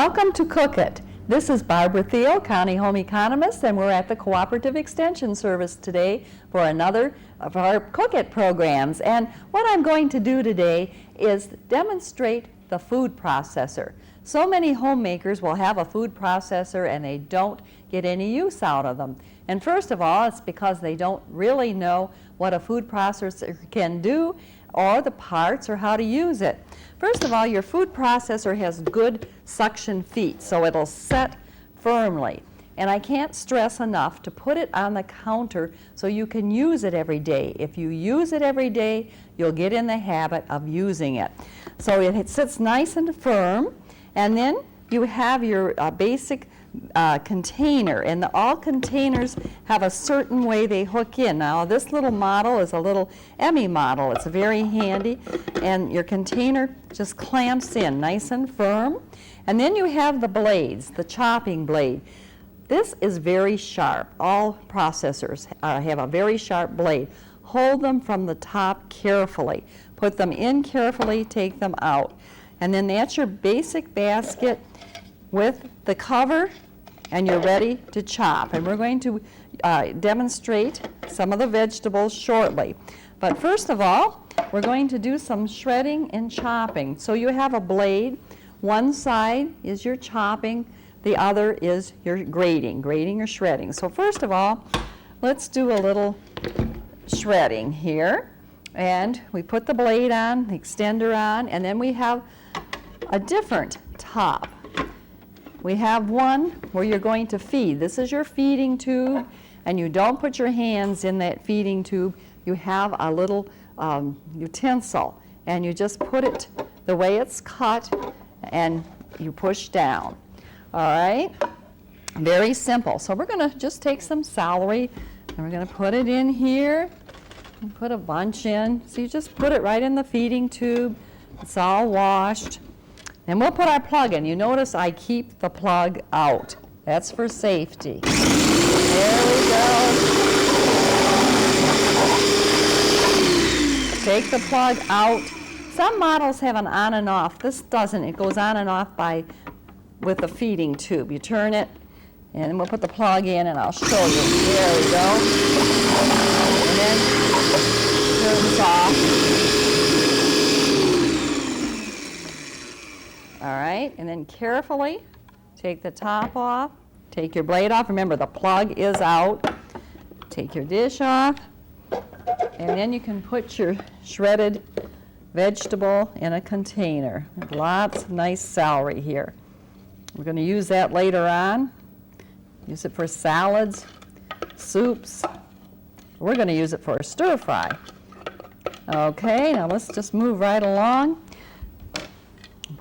Welcome to Cook It. This is Barbara Thiel, County Home Economist, and we're at the Cooperative Extension Service today for another of our Cook It programs. And what I'm going to do today is demonstrate the food processor. So many homemakers will have a food processor and they don't get any use out of them. And first of all, it's because they don't really know what a food processor can do or the parts or how to use it. First of all, your food processor has good suction feet, so it'll set firmly. And I can't stress enough to put it on the counter so you can use it every day. If you use it every day, you'll get in the habit of using it. So it sits nice and firm, and then you have your basic container, and all containers have a certain way they hook in. Now this little model is a little Emmy model. It's very handy, and your container just clamps in nice and firm. And then you have the blades, the chopping blade. This is very sharp. All processors have a very sharp blade. Hold them from the top carefully. Put them in carefully, take them out. And then that's your basic basket with the cover, and you're ready to chop. And we're going to demonstrate some of the vegetables shortly. But first of all, we're going to do some shredding and chopping. So you have a blade. One side is your chopping, the other is your grating or shredding. So first of all, let's do a little shredding here. And we put the blade on, the extender on, and then we have a different top. We have one where you're going to feed. This is your feeding tube, and you don't put your hands in that feeding tube. You have a little utensil, and you just put it the way it's cut, and you push down. All right? Very simple. So we're going to just take some celery, and we're going to put it in here, and put a bunch in. So you just put it right in the feeding tube. It's all washed. And we'll put our plug in. You notice I keep the plug out. That's for safety. There we go. Take the plug out. Some models have an on and off. This doesn't. It goes on and off with the feeding tube. You turn it, and then we'll put the plug in, and I'll show you. There we go. And then turn this off. All right, and then carefully take the top off, take your blade off. Remember, the plug is out. Take your dish off, and then you can put your shredded vegetable in a container. Lots of nice celery here. We're going to use that later on. Use it for salads, soups. We're going to use it for a stir fry. Okay, now let's just move right along.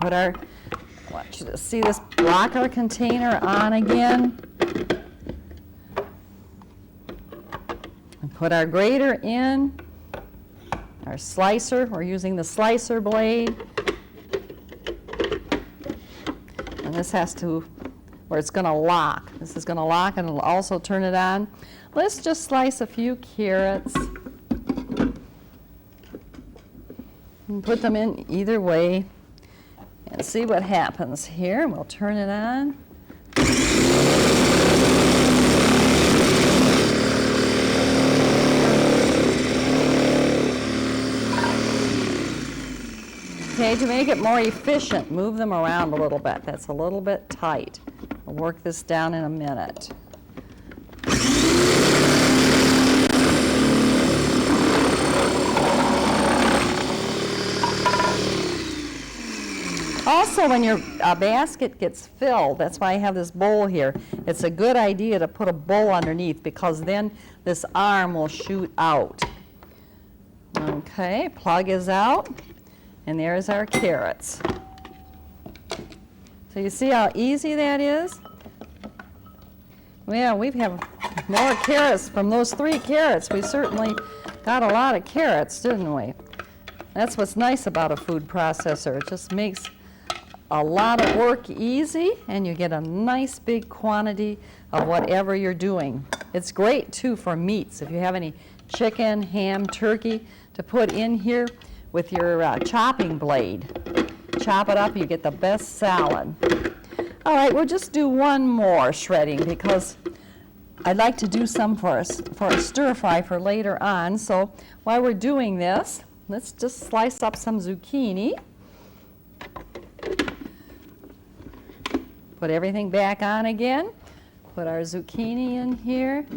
Put I want you to see this blocker container on again. And put our grater in. Our slicer, we're using the slicer blade. And this has to, where it's going to lock. This is going to lock, and it'll also turn it on. Let's just slice a few carrots. And put them in either way. And see what happens here. We'll turn it on. Okay, to make it more efficient, move them around a little bit. That's a little bit tight. We'll work this down in a minute. Also, when your basket gets filled, that's why I have this bowl here, it's a good idea to put a bowl underneath, because then this arm will shoot out. Okay, plug is out, and there's our carrots. So you see how easy that is? Well, we have more carrots from those 3 carrots. We certainly got a lot of carrots, didn't we? That's what's nice about a food processor. It just makes a lot of work easy, and you get a nice big quantity of whatever you're doing. It's great too for meats. If you have any chicken, ham, turkey, to put in here with your chopping blade. Chop it up, you get the best salad. All right, we'll just do one more shredding because I'd like to do some for a stir fry for later on. So while we're doing this, let's just slice up some zucchini. Put everything back on again. Put our zucchini in here.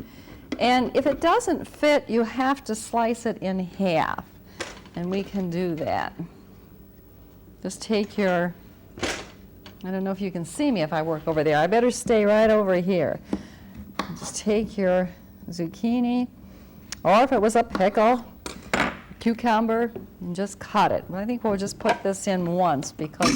And if it doesn't fit, you have to slice it in half. And we can do that. Just take your, I don't know if you can see me if I work over there. I better stay right over here. Just take your zucchini, or if it was a pickle, cucumber, and just cut it. I think we'll just put this in once because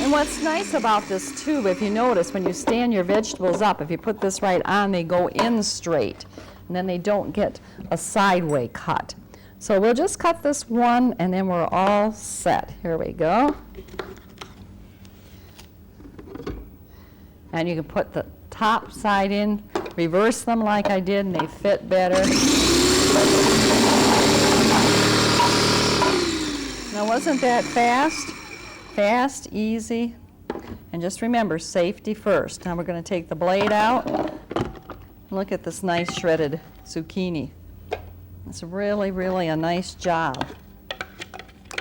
and what's nice about this tube, if you notice, when you stand your vegetables up, if you put this right on, they go in straight, and then they don't get a sideway cut. So we'll just cut this one, and then we're all set. Here we go. And you can put the top side in, reverse them like I did, and they fit better. Now, wasn't that fast? Fast, easy. And just remember, safety first. Now we're going to take the blade out. Look at this nice shredded zucchini. It's really, really a nice job.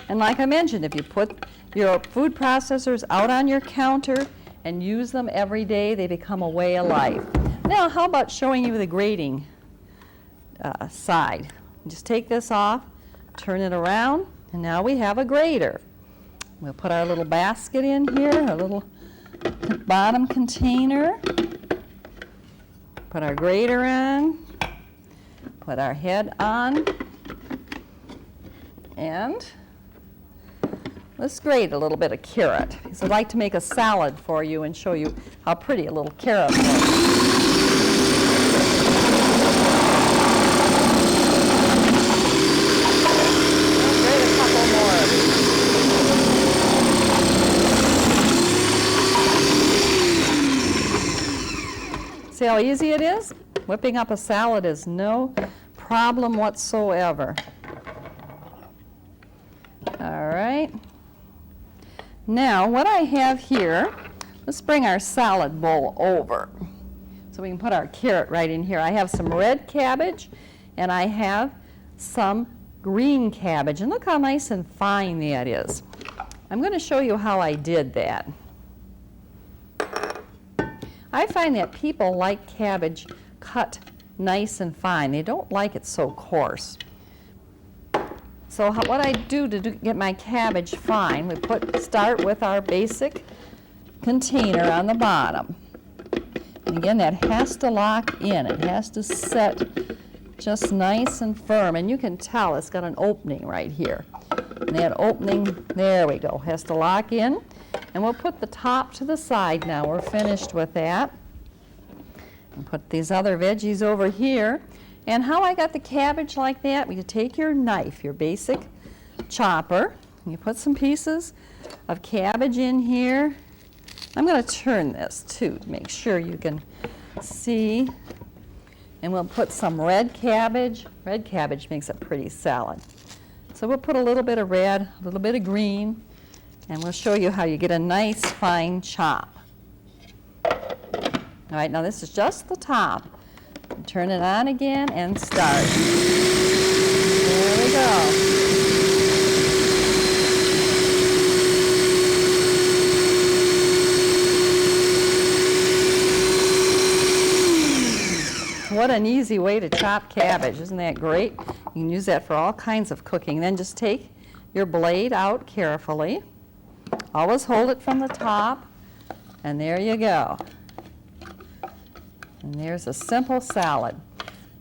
And like I mentioned, if you put your food processors out on your counter and use them every day, they become a way of life. Now, how about showing you the grating side? Just take this off, turn it around, and now we have a grater. We'll put our little basket in here, our little bottom container. Put our grater on. Put our head on, and let's grate a little bit of carrot, because I'd like to make a salad for you and show you how pretty a little carrot looks. Grate a couple more. See how easy it is? Whipping up a salad is no problem whatsoever. All right. Now, what I have here, let's bring our salad bowl over so we can put our carrot right in here. I have some red cabbage and I have some green cabbage. And look how nice and fine that is. I'm going to show you how I did that. I find that people like cabbage cut nice and fine. They don't like it so coarse. So what I do to get my cabbage fine, we start with our basic container on the bottom. And again, that has to lock in. It has to set just nice and firm. And you can tell it's got an opening right here. And that opening, there we go, has to lock in. And we'll put the top to the side now. We're finished with that. And put these other veggies over here. And how I got the cabbage like that, you take your knife, your basic chopper, and you put some pieces of cabbage in here. I'm going to turn this too to make sure you can see. And we'll put some red cabbage. Red cabbage makes a pretty salad. So we'll put a little bit of red, a little bit of green, and we'll show you how you get a nice fine chop. All right, now this is just the top. Turn it on again and start. There we go. What an easy way to chop cabbage. Isn't that great? You can use that for all kinds of cooking. Then just take your blade out carefully. Always hold it from the top. And there you go. And there's a simple salad.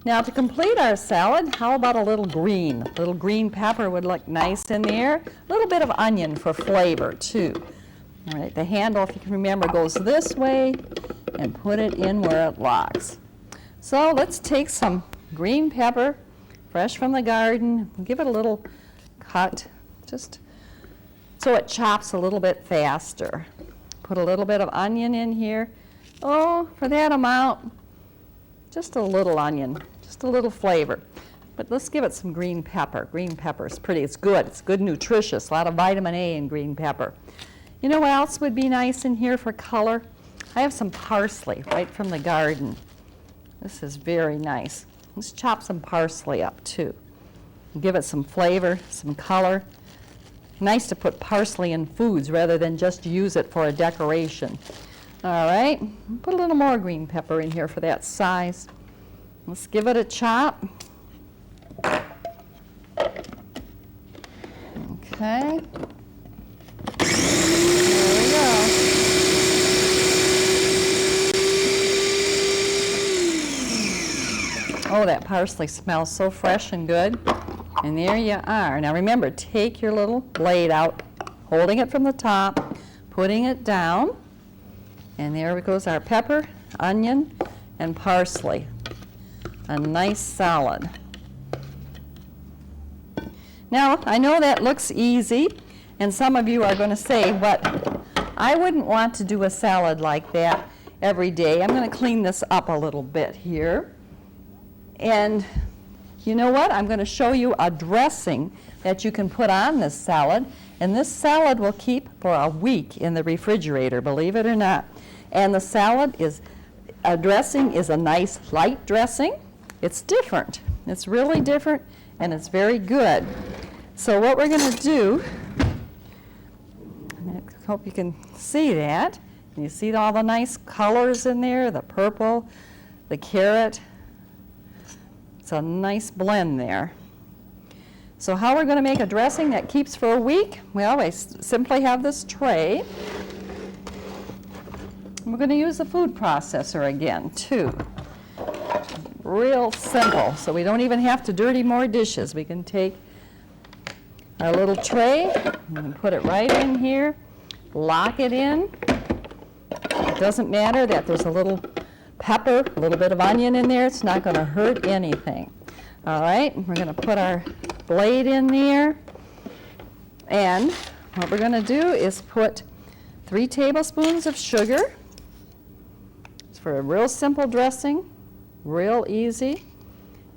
Now to complete our salad, how about a little green? A little green pepper would look nice in there. A little bit of onion for flavor too. All right, the handle, if you can remember, goes this way and put it in where it locks. So let's take some green pepper, fresh from the garden, give it a little cut, just so it chops a little bit faster. Put a little bit of onion in here. Oh, for that amount, just a little onion, just just a little flavor. But let's give it some green pepper. Green pepper is pretty, it's good. It's good, nutritious, a lot of vitamin A in green pepper. You know what else would be nice in here for color? I have some parsley right from the garden. This is very nice. Let's chop some parsley up too. Give it some flavor, some color. Nice to put parsley in foods rather than just use it for a decoration. All right, put a little more green pepper in here for that size. Let's give it a chop. Okay. There we go. Oh, that parsley smells so fresh and good. And there you are. Now remember, take your little blade out, holding it from the top, putting it down, and there goes our pepper, onion, and parsley. A nice salad. Now, I know that looks easy, and some of you are going to say, but I wouldn't want to do a salad like that every day. I'm going to clean this up a little bit here. And you know what? I'm going to show you a dressing that you can put on this salad, and this salad will keep for a week in the refrigerator, believe it or not. And the salad is, a dressing is a nice light dressing. It's different. It's really different, and it's very good. So what we're going to do, I hope you can see that. You see all the nice colors in there, the purple, the carrot. It's a nice blend there. So how we're going to make a dressing that keeps for a week? Well, I simply have this tray. We're going to use the food processor again, too. Real simple, so we don't even have to dirty more dishes. We can take our little tray and put it right in here, lock it in. It doesn't matter that there's a little pepper, a little bit of onion in there. It's not going to hurt anything. All right, we're going to put our blade in there. And what we're going to do is put 3 tablespoons of sugar. It's for a real simple dressing, real easy.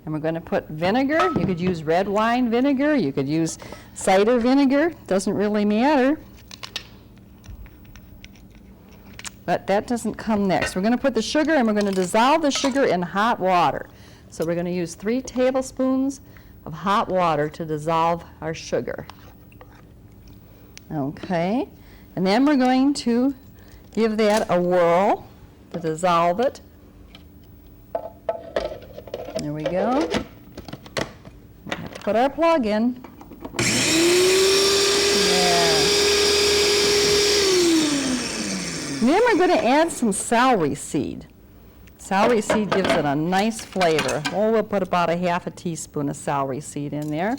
And we're going to put vinegar. You could use red wine vinegar. You could use cider vinegar. Doesn't really matter. But that doesn't come next. We're going to put the sugar, and we're going to dissolve the sugar in hot water. So we're going to use 3 tablespoons of hot water to dissolve our sugar. Okay. And then we're going to give that a whirl to dissolve it. There we go. Put our plug in. And then we're going to add some celery seed. Celery seed gives it a nice flavor. Oh, we'll put about a half a teaspoon of celery seed in there.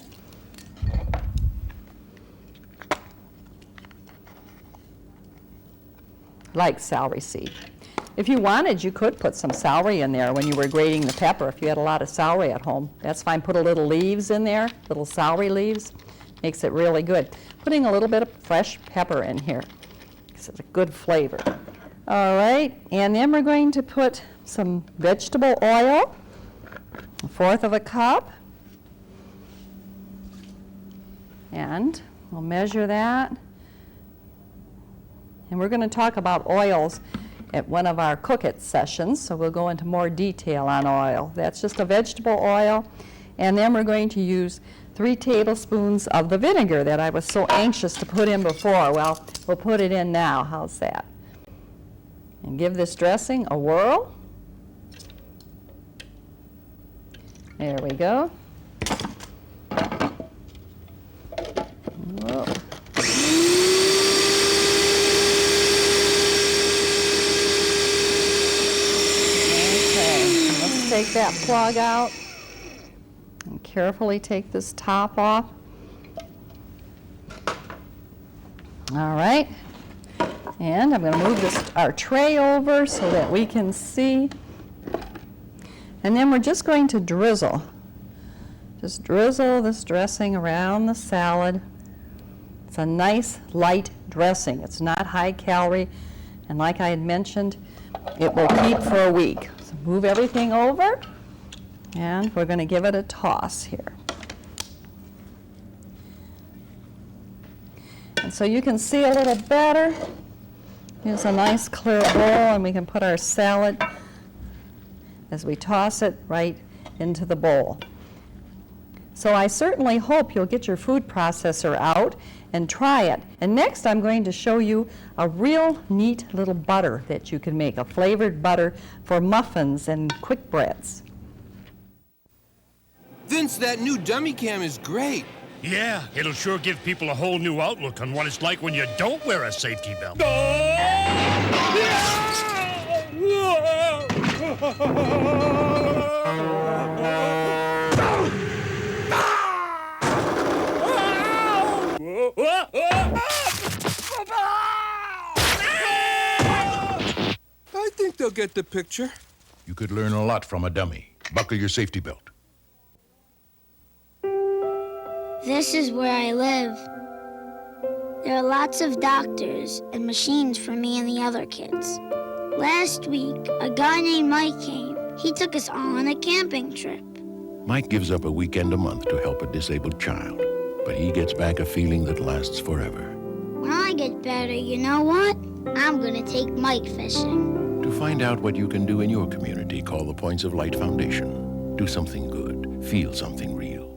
Like celery seed. If you wanted, you could put some celery in there when you were grating the pepper. If you had a lot of celery at home, that's fine. Put a little leaves in there, little celery leaves. Makes it really good. Putting a little bit of fresh pepper in here. It's a good flavor. All right, and then we're going to put some vegetable oil, 1/4 of a cup. And we'll measure that. And we're going to talk about oils at one of our Cook-It sessions, so we'll go into more detail on oil. That's just a vegetable oil. And then we're going to use 3 tablespoons of the vinegar that I was so anxious to put in before. Well, we'll put it in now. How's that? And give this dressing a whirl. There we go. Whoa. Okay, let's take that plug out. And carefully take this top off. All right, and I'm going to move our tray over so that we can see. And then we're just going to drizzle. Just drizzle this dressing around the salad. It's a nice light dressing. It's not high calorie, and like I had mentioned, it will keep for a week. So move everything over. And we're going to give it a toss here. And so you can see a little better. Here's a nice clear bowl, and we can put our salad as we toss it right into the bowl. So I certainly hope you'll get your food processor out and try it. And next I'm going to show you a real neat little butter that you can make, a flavored butter for muffins and quick breads. Vince, that new dummy cam is great. Yeah, it'll sure give people a whole new outlook on what it's like when you don't wear a safety belt. I think they'll get the picture. You could learn a lot from a dummy. Buckle your safety belt. This is where I live. There are lots of doctors and machines for me and the other kids. Last week, a guy named Mike came. He took us all on a camping trip. Mike gives up a weekend a month to help a disabled child, but he gets back a feeling that lasts forever. When I get better, you know what? I'm gonna take Mike fishing. To find out what you can do in your community, call the Points of Light Foundation. Do something good. Feel something real.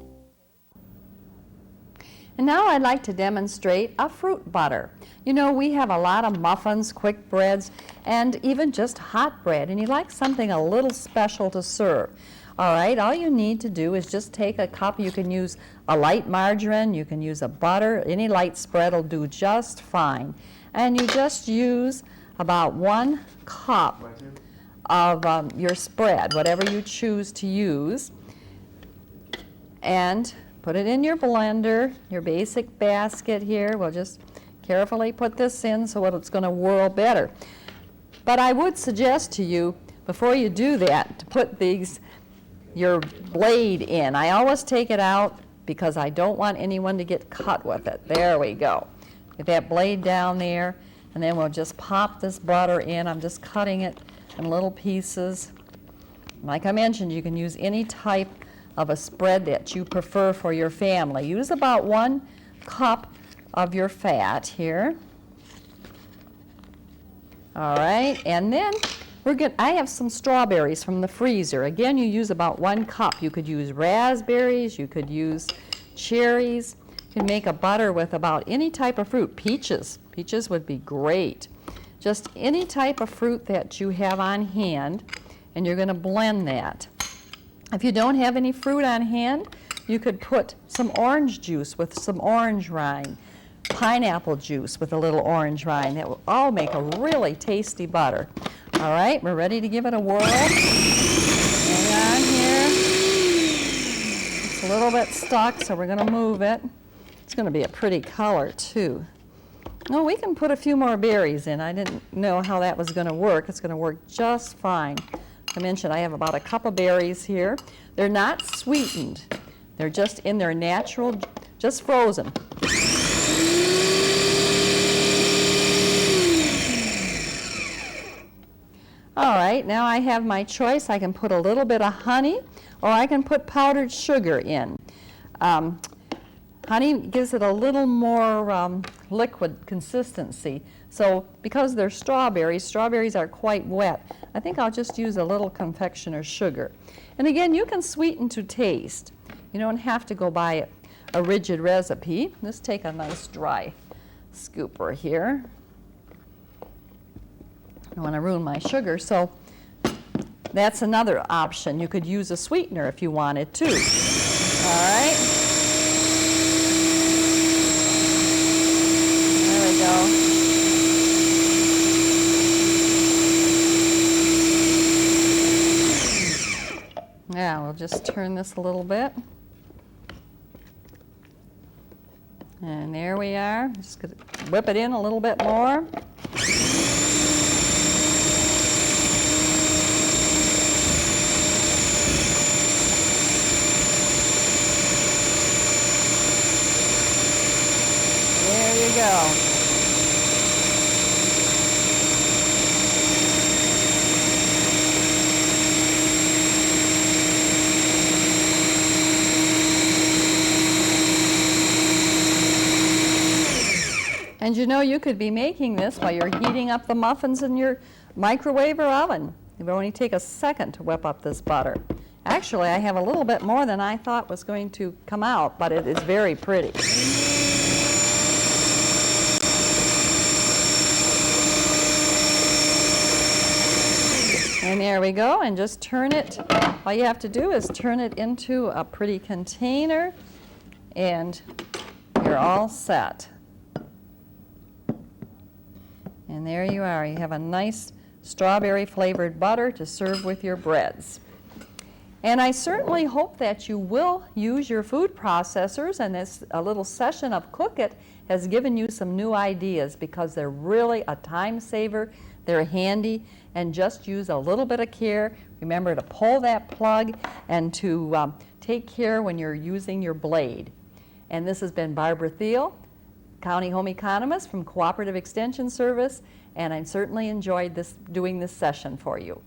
And now I'd like to demonstrate a fruit butter. You know, we have a lot of muffins, quick breads, and even just hot bread, and you like something a little special to serve. All right, all you need to do is just take a cup. You can use a light margarine, you can use a butter, any light spread will do just fine. And you just use about 1 cup of your spread, whatever you choose to use, and put it in your blender, your basic basket here. We'll just carefully put this in so it's going to whirl better. But I would suggest to you, before you do that, to put your blade in. I always take it out because I don't want anyone to get cut with it. There we go. Get that blade down there, and then we'll just pop this butter in. I'm just cutting it in little pieces. Like I mentioned, you can use any type of a spread that you prefer for your family. Use about 1 cup of your fat here. All right, and then I have some strawberries from the freezer. Again, you use about 1 cup. You could use raspberries, you could use cherries. You can make a butter with about any type of fruit. Peaches would be great. Just any type of fruit that you have on hand, and you're going to blend that. If you don't have any fruit on hand, you could put some orange juice with some orange rind, pineapple juice with a little orange rind. That will all make a really tasty butter. All right, we're ready to give it a whirl. Hang on here. It's a little bit stuck, so we're going to move it. It's going to be a pretty color, too. No, we can put a few more berries in. I didn't know how that was going to work. It's going to work just fine. I mentioned I have about a cup of berries here. They're not sweetened. They're just in their natural, just frozen. All right, now I have my choice. I can put a little bit of honey, or I can put powdered sugar in. Honey gives it a little more liquid consistency. So because they're strawberries are quite wet. I think I'll just use a little confectioner's sugar. And again, you can sweeten to taste. You don't have to go by a rigid recipe. Just take a nice dry scooper here. I don't want to ruin my sugar, so that's another option. You could use a sweetener if you wanted to. All right. There we go. Now we'll just turn this a little bit. And there we are. Just gonna whip it in a little bit more. There you go. And you know, you could be making this while you're heating up the muffins in your microwave or oven. It would only take a second to whip up this butter. Actually, I have a little bit more than I thought was going to come out, but it is very pretty. And there we go, and just turn it. All you have to do is turn it into a pretty container, and you're all set. And there you are. You have a nice strawberry flavored butter to serve with your breads. And I certainly hope that you will use your food processors, and this a little session of Cook It has given you some new ideas, because they're really a time saver. They're handy, and just use a little bit of care. Remember to pull that plug and to take care when you're using your blade. And this has been Barbara Thiel, County Home Economist from Cooperative Extension Service, and I certainly enjoyed doing this session for you.